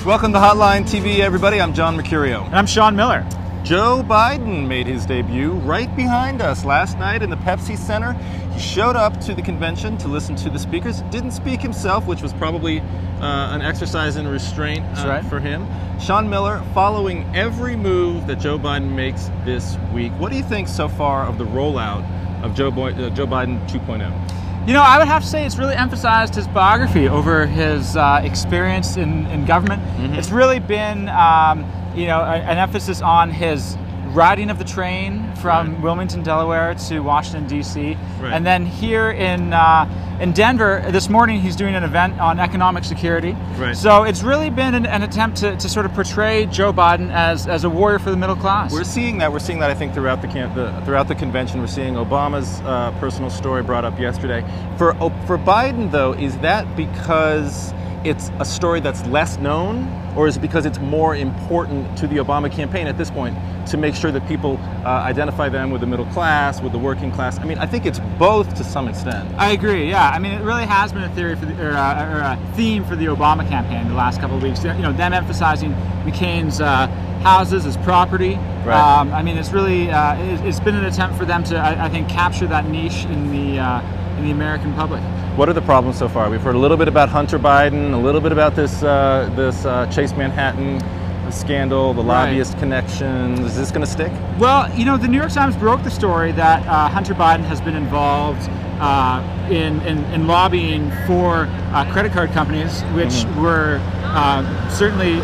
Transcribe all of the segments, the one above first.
Welcome to Hotline TV, everybody. I'm John Mercurio. And I'm Sean Miller. Joe Biden made his debut right behind us last night in the Pepsi Center. He showed up to the convention to listen to the speakers. Didn't speak himself, which was probably an exercise in restraint for him. Sean Miller, following every move that Joe Biden makes this week, what do you think so far of the rollout of Joe Biden 2.0? You know, I would have to say it's really emphasized his biography over his experience in government. It's really been, you know, an emphasis on his riding of the train from Wilmington, Delaware to Washington, D.C. And then here in Denver, this morning he's doing an event on economic security. So it's really been an attempt to sort of portray Joe Biden as a warrior for the middle class. We're seeing that. I think throughout the convention. We're seeing Obama's personal story brought up yesterday. For Biden, though, is that because it's a story that's less known, or is it because it's more important to the Obama campaign at this point to make sure that people identify them with the middle class, with the working class? I mean, I think it's both to some extent. I agree, yeah. I mean, it really has been a theory for a theme for the Obama campaign the last couple of weeks. You know, them emphasizing McCain's houses as property. I mean, it's really it's been an attempt for them to, I think, capture that niche in the American public. What are the problems so far? We've heard a little bit about Hunter Biden, a little bit about this Chase Manhattan scandal, the lobbyist connections. Is this going to stick? Well, you know, the New York Times broke the story that Hunter Biden has been involved in lobbying for credit card companies, which were certainly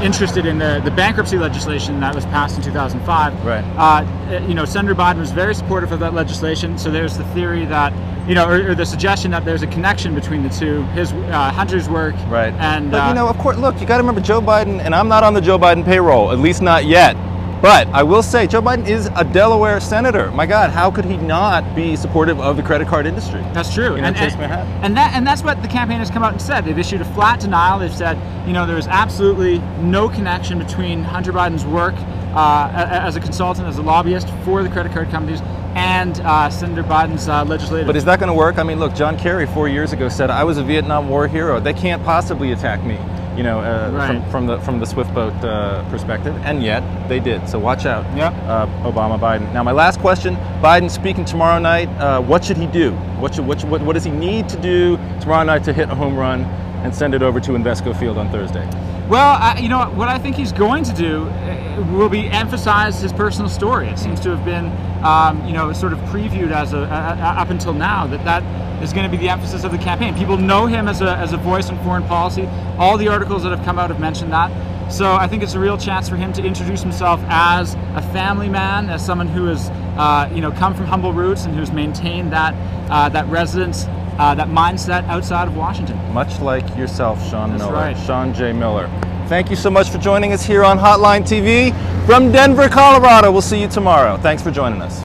interested in the bankruptcy legislation that was passed in 2005. You know, Senator Biden was very supportive of that legislation, so there's the theory that, you know, or the suggestion that there's a connection between the two, his Hunter's work and... But, you know, of course, look, you got to remember Joe Biden, and I'm not on the Joe Biden payroll, at least not yet. But I will say, Joe Biden is a Delaware senator. My God, how could he not be supportive of the credit card industry? That's true. You know, Chase Manhattan. And that's what the campaign has come out and said. They've issued a flat denial. They've said, you know, there is absolutely no connection between Hunter Biden's work as a consultant, as a lobbyist for the credit card companies, and Senator Biden's legislative. But is that going to work? I mean, look, John Kerry 4 years ago said, "I was a Vietnam War hero. They can't possibly attack me." You know, from the Swift boat perspective, and yet they did. So watch out, Obama, Biden. Now, my last question: Biden speaking tomorrow night. What should he do? What does he need to do tomorrow night to hit a home run and send it over to Invesco Field on Thursday? Well, you know, what I think he's going to do will be emphasize his personal story. It seems to have been, you know, sort of previewed as up until now that is going to be the emphasis of the campaign. People know him as a voice in foreign policy. All the articles that have come out have mentioned that. So I think it's a real chance for him to introduce himself as a family man, as someone who has, you know, come from humble roots and who's maintained that residence, that mindset outside of Washington. Much like yourself, Sean Miller. Right. Sean J. Miller. Thank you so much for joining us here on Hotline TV from Denver, Colorado. We'll see you tomorrow. Thanks for joining us.